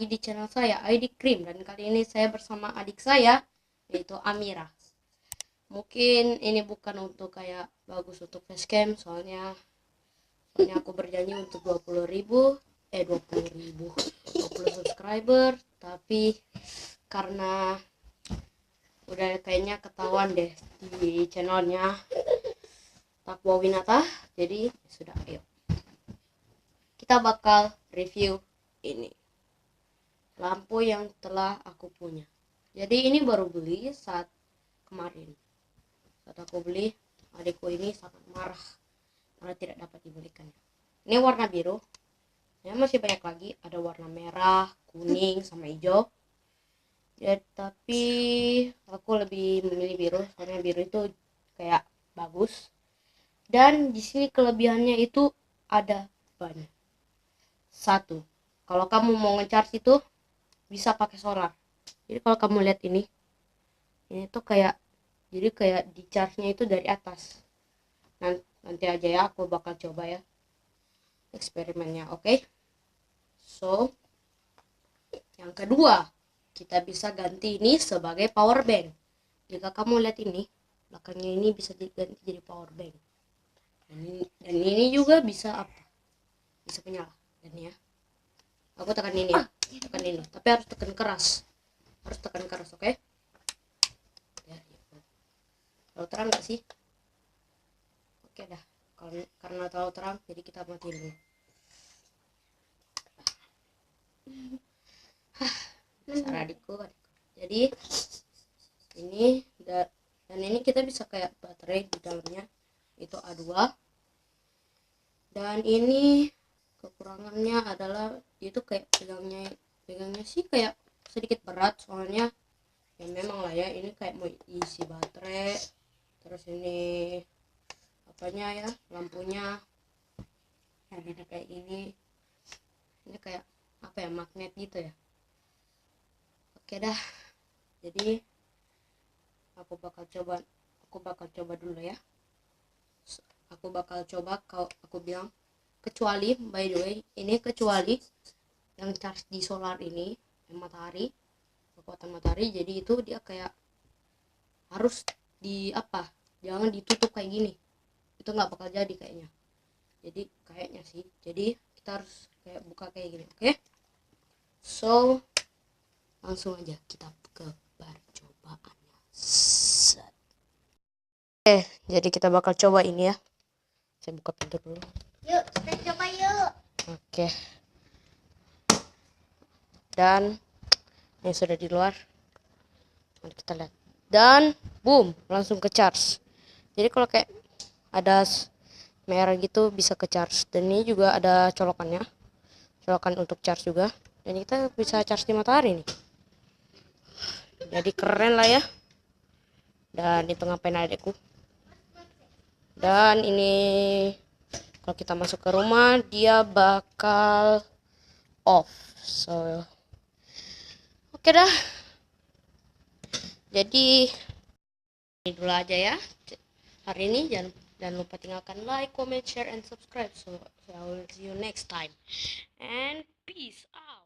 lagi di channel saya ID Cream, dan kali ini saya bersama adik saya yaitu Amira. Mungkin ini bukan untuk kayak bagus untuk facecam, soalnya aku berjanji untuk 20 subscriber, tapi karena udah kayaknya ketahuan deh di channelnya Takwa Winata, jadi sudah, ayo kita bakal review ini lampu yang telah aku punya. Jadi ini baru beli saat kemarin. Saat aku beli, adikku ini sangat marah karena tidak dapat dibelikannya. Ini warna biru. Ya, masih banyak lagi, ada warna merah, kuning, sama hijau. Ya, tapi aku lebih memilih biru, soalnya biru itu kayak bagus. Dan di sini kelebihannya itu ada banyak. Satu, kalau kamu mau nge-charge itu bisa pakai solar. Jadi kalau kamu lihat ini tuh kayak, jadi kayak di charge-nya itu dari atas. Nanti aja ya, aku bakal coba ya eksperimennya, oke? So, yang kedua, kita bisa ganti ini sebagai power bank. Jika kamu lihat ini, belakangnya ini bisa diganti jadi power bank. Dan ini juga bisa apa? Bisa menyala. Dan ya, aku tekan ini ya, tekan ini. Tapi harus tekan keras. Oke? Ya, terlalu terang nggak sih? Oke dah. Karena terlalu terang, jadi kita matiin dulu. Salah adikku. Jadi ini dan ini kita bisa kayak baterai di dalamnya itu A2. Dan ini kekurangannya adalah itu kayak pegangnya sih kayak sedikit berat, soalnya ya memang lah ya, ini kayak mau isi baterai. Terus ini apanya ya, lampunya yang ini kayak ini kayak apa ya, magnet gitu ya. Oke dah, jadi aku bakal coba dulu ya. Aku bakal coba, kalau aku bilang, kecuali by the way ini, kecuali yang charge di solar ini matahari, kekuatan matahari, jadi itu dia kayak harus di apa, jangan ditutup kayak gini, itu nggak bakal jadi kayaknya. Jadi kayaknya sih, jadi kita harus kayak buka kayak gini. Oke? So langsung aja kita ke percobaannya. Jadi kita bakal coba ini ya. Saya buka pintu dulu. Yuk, kita coba yuk. Oke. Dan ini sudah di luar. Mari kita lihat. Dan boom, langsung ke charge. Jadi kalau kayak ada merah gitu bisa ke charge. Dan ini juga ada colokannya. Colokan untuk charge juga. Dan kita bisa charge di matahari nih. Jadi keren lah ya. Dan itu ngapain adekku. Dan ini kalau kita masuk ke rumah dia bakal off. So oke dah. Jadi ini dulu aja ya hari ini. Jangan lupa tinggalkan like, comment, share, and subscribe. So I will see you next time. And peace out.